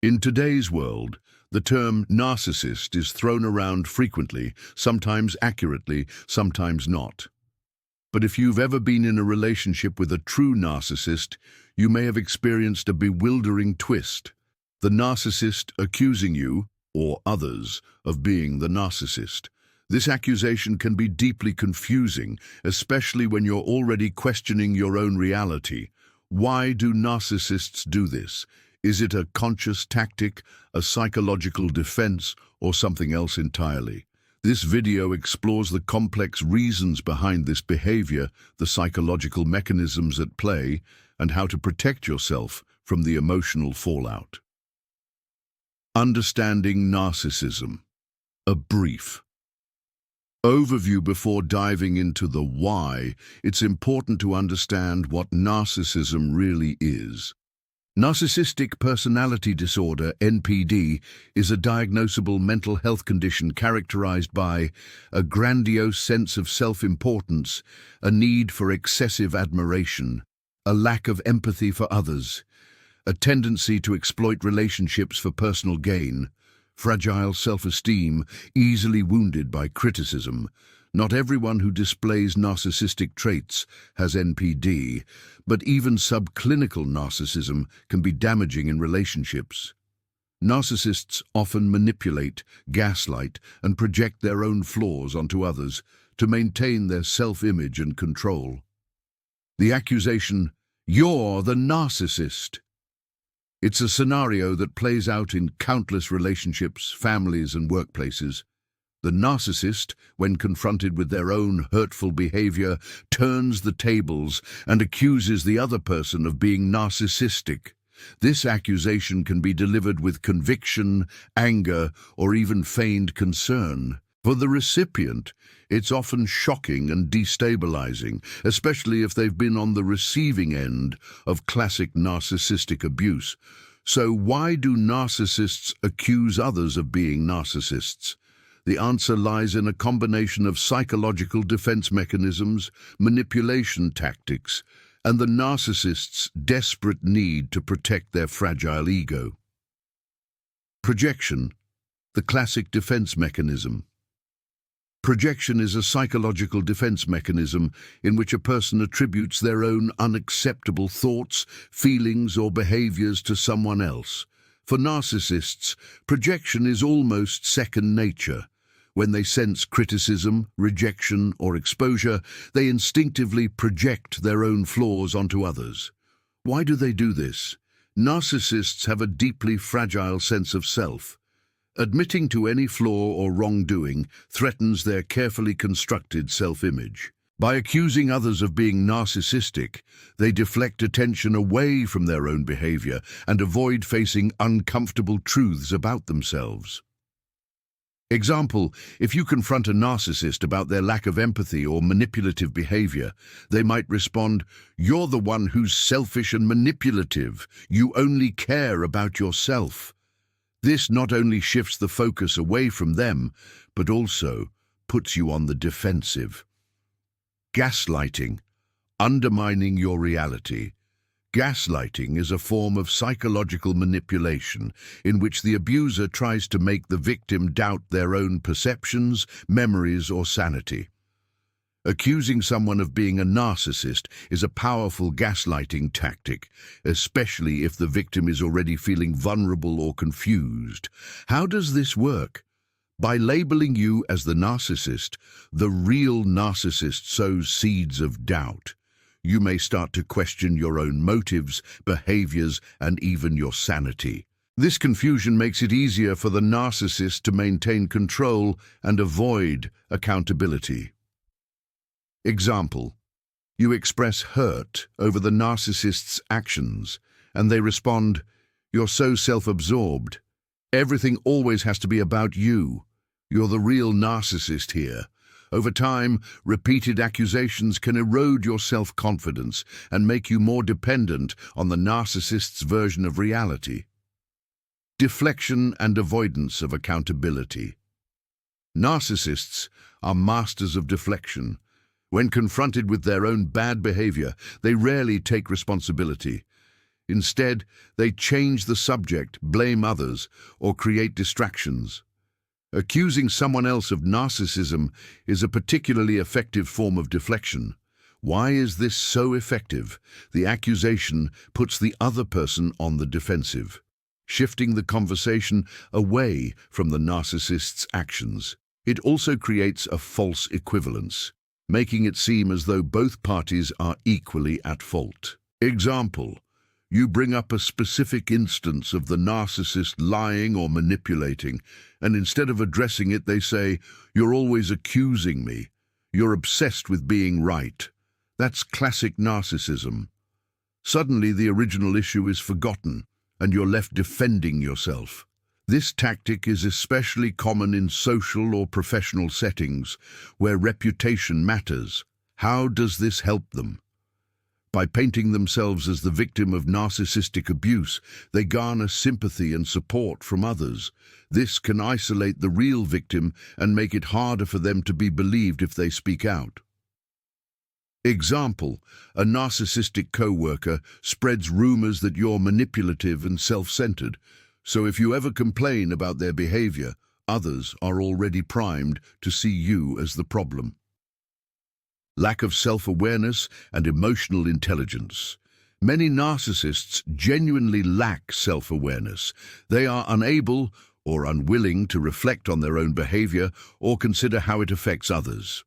In today's world, the term narcissist is thrown around frequently, sometimes accurately, sometimes not. But if you've ever been in a relationship with a true narcissist, you may have experienced a bewildering twist. The narcissist accusing you, or others, of being the narcissist. This accusation can be deeply confusing, especially when you're already questioning your own reality. Why do narcissists do this? Is it a conscious tactic, a psychological defense, or something else entirely? This video explores the complex reasons behind this behavior, the psychological mechanisms at play, and how to protect yourself from the emotional fallout. Understanding narcissism. A brief overview before diving into the why. It's important to understand what narcissism really is. Narcissistic personality disorder, NPD, is a diagnosable mental health condition characterized by a grandiose sense of self-importance, a need for excessive admiration, a lack of empathy for others, a tendency to exploit relationships for personal gain, fragile self-esteem, easily wounded by criticism. Not everyone who displays narcissistic traits has NPD, but even subclinical narcissism can be damaging in relationships. Narcissists often manipulate, gaslight, and project their own flaws onto others to maintain their self-image and control. The accusation, "You're the narcissist." It's a scenario that plays out in countless relationships, families, and workplaces. The narcissist, when confronted with their own hurtful behavior, turns the tables and accuses the other person of being narcissistic. This accusation can be delivered with conviction, anger, or even feigned concern. For the recipient, it's often shocking and destabilizing, especially if they've been on the receiving end of classic narcissistic abuse. So why do narcissists accuse others of being narcissists? The answer lies in a combination of psychological defense mechanisms, manipulation tactics, and the narcissist's desperate need to protect their fragile ego. Projection, the classic defense mechanism. Projection is a psychological defense mechanism in which a person attributes their own unacceptable thoughts, feelings, or behaviors to someone else. For narcissists, projection is almost second nature. When they sense criticism, rejection, or exposure, they instinctively project their own flaws onto others. Why do they do this? Narcissists have a deeply fragile sense of self. Admitting to any flaw or wrongdoing threatens their carefully constructed self-image. By accusing others of being narcissistic, they deflect attention away from their own behavior and avoid facing uncomfortable truths about themselves. Example, if you confront a narcissist about their lack of empathy or manipulative behavior, they might respond, "You're the one who's selfish and manipulative. You only care about yourself." This not only shifts the focus away from them, but also puts you on the defensive. Gaslighting, undermining your reality. Gaslighting is a form of psychological manipulation in which the abuser tries to make the victim doubt their own perceptions, memories, or sanity. Accusing someone of being a narcissist is a powerful gaslighting tactic, especially if the victim is already feeling vulnerable or confused. How does this work? By labeling you as the narcissist, the real narcissist sows seeds of doubt. You may start to question your own motives, behaviors, and even your sanity. This confusion makes it easier for the narcissist to maintain control and avoid accountability. Example, you express hurt over the narcissist's actions, and they respond, "You're so self-absorbed. Everything always has to be about you. You're the real narcissist here." Over time, repeated accusations can erode your self-confidence and make you more dependent on the narcissist's version of reality. Deflection and avoidance of accountability. Narcissists are masters of deflection. When confronted with their own bad behavior, they rarely take responsibility. Instead, they change the subject, blame others, or create distractions. Accusing someone else of narcissism is a particularly effective form of deflection. Why is this so effective? The accusation puts the other person on the defensive, shifting the conversation away from the narcissist's actions. It also creates a false equivalence, making it seem as though both parties are equally at fault. Example: you bring up a specific instance of the narcissist lying or manipulating, and instead of addressing it, they say, "You're always accusing me. You're obsessed with being right." That's classic narcissism. Suddenly, the original issue is forgotten, and you're left defending yourself. This tactic is especially common in social or professional settings, where reputation matters. How does this help them? By painting themselves as the victim of narcissistic abuse, they garner sympathy and support from others. This can isolate the real victim and make it harder for them to be believed if they speak out. Example: a narcissistic coworker spreads rumors that you're manipulative and self-centered, so if you ever complain about their behavior, others are already primed to see you as the problem. Lack of self-awareness and emotional intelligence. Many narcissists genuinely lack self-awareness. They are unable or unwilling to reflect on their own behavior or consider how it affects others.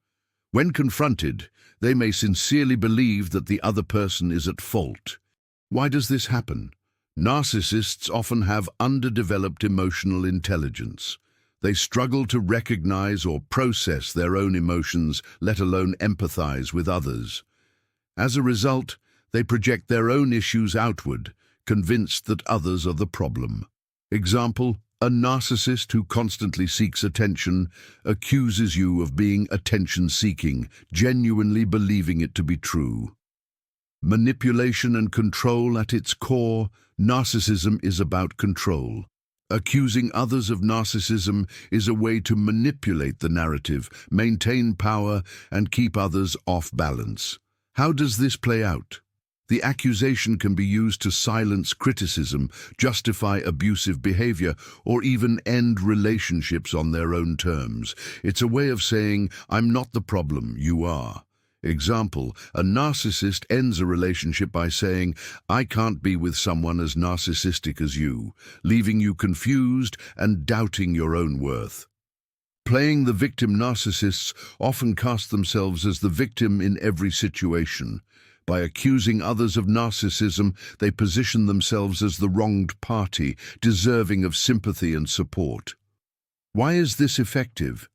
When confronted, they may sincerely believe that the other person is at fault. Why does this happen? Narcissists often have underdeveloped emotional intelligence. They struggle to recognize or process their own emotions, let alone empathize with others. As a result, they project their own issues outward, convinced that others are the problem. Example: a narcissist who constantly seeks attention accuses you of being attention-seeking, genuinely believing it to be true. Manipulation and control at its core. Narcissism is about control. Accusing others of narcissism is a way to manipulate the narrative, maintain power, and keep others off balance. How does this play out? The accusation can be used to silence criticism, justify abusive behavior, or even end relationships on their own terms. It's a way of saying, "I'm not the problem, you are." Example: a narcissist ends a relationship by saying, "I can't be with someone as narcissistic as you," leaving you confused and doubting your own worth. Playing the victim, narcissists often cast themselves as the victim in every situation. By accusing others of narcissism, they position themselves as the wronged party, deserving of sympathy and support. Why is this effective?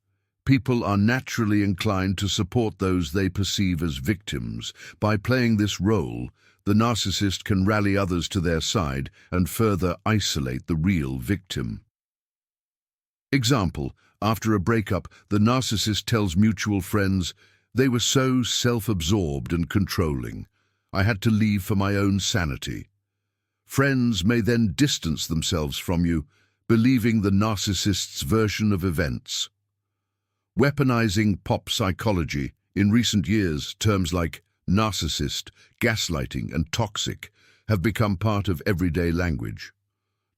People are naturally inclined to support those they perceive as victims. By playing this role, the narcissist can rally others to their side and further isolate the real victim. Example: after a breakup, the narcissist tells mutual friends, "They were so self-absorbed and controlling. I had to leave for my own sanity." Friends may then distance themselves from you, believing the narcissist's version of events. Weaponizing pop psychology. In recent years, terms like narcissist, gaslighting, and toxic have become part of everyday language.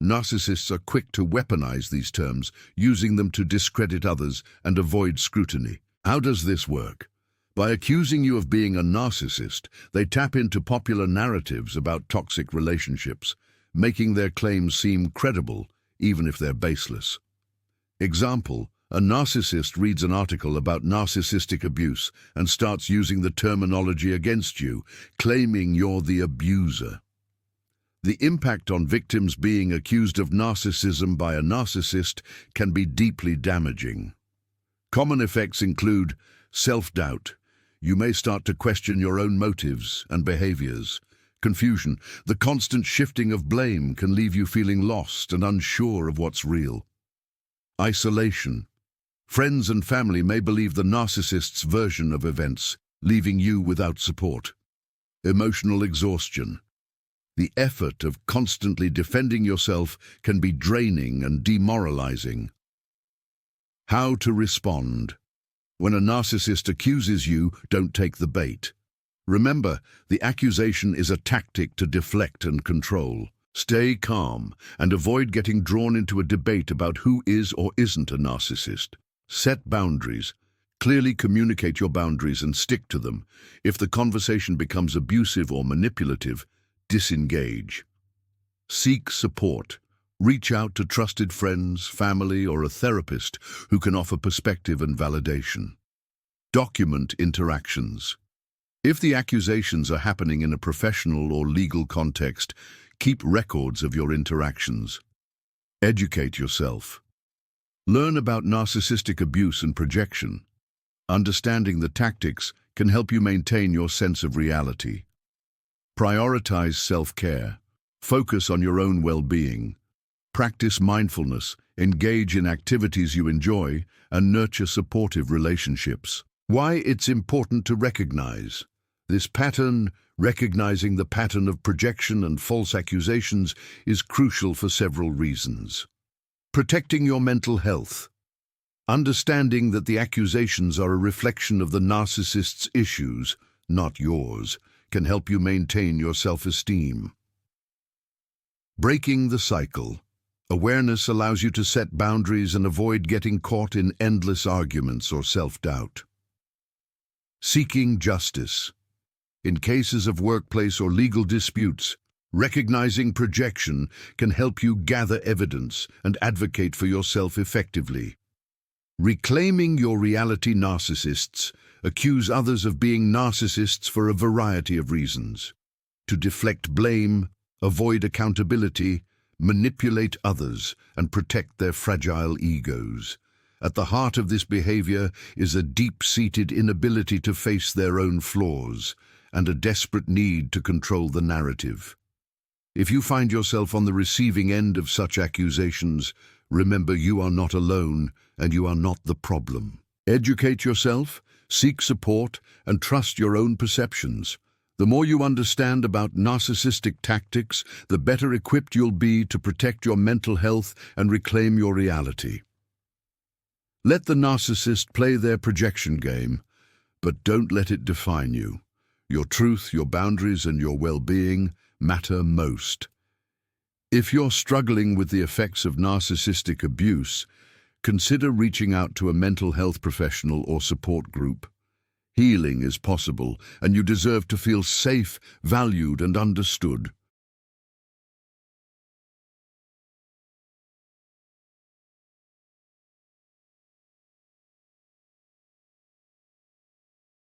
Narcissists are quick to weaponize these terms, using them to discredit others and avoid scrutiny. How does this work? By accusing you of being a narcissist, they tap into popular narratives about toxic relationships, making their claims seem credible, even if they're baseless. Example: a narcissist reads an article about narcissistic abuse and starts using the terminology against you, claiming you're the abuser. The impact on victims being accused of narcissism by a narcissist can be deeply damaging. Common effects include self-doubt. You may start to question your own motives and behaviors. Confusion. The constant shifting of blame can leave you feeling lost and unsure of what's real. Isolation. Friends and family may believe the narcissist's version of events, leaving you without support. Emotional exhaustion. The effort of constantly defending yourself can be draining and demoralizing. How to respond. When a narcissist accuses you, don't take the bait. Remember, the accusation is a tactic to deflect and control. Stay calm and avoid getting drawn into a debate about who is or isn't a narcissist. Set boundaries. Clearly communicate your boundaries and stick to them. If the conversation becomes abusive or manipulative, disengage. Seek support. Reach out to trusted friends, family, or a therapist who can offer perspective and validation. Document interactions. If the accusations are happening in a professional or legal context, keep records of your interactions. Educate yourself. Learn about narcissistic abuse and projection. Understanding the tactics can help you maintain your sense of reality. Prioritize self-care. Focus on your own well-being. Practice mindfulness, engage in activities you enjoy, and nurture supportive relationships. Why it's important to recognize this pattern. Recognizing the pattern of projection and false accusations is crucial for several reasons. Protecting your mental health. Understanding that the accusations are a reflection of the narcissist's issues, not yours, can help you maintain your self-esteem. Breaking the cycle. Awareness allows you to set boundaries and avoid getting caught in endless arguments or self-doubt. Seeking justice. In cases of workplace or legal disputes, recognizing projection can help you gather evidence and advocate for yourself effectively. Reclaiming your reality. Narcissists accuse others of being narcissists for a variety of reasons. To deflect blame, avoid accountability, manipulate others, and protect their fragile egos. At the heart of this behavior is a deep-seated inability to face their own flaws and a desperate need to control the narrative. If you find yourself on the receiving end of such accusations, remember you are not alone and you are not the problem. Educate yourself, seek support, and trust your own perceptions. The more you understand about narcissistic tactics, the better equipped you'll be to protect your mental health and reclaim your reality. Let the narcissist play their projection game, but don't let it define you. Your truth, your boundaries, and your well-being matter most. If you're struggling with the effects of narcissistic abuse, consider reaching out to a mental health professional or support group. Healing is possible, and you deserve to feel safe, valued, and understood.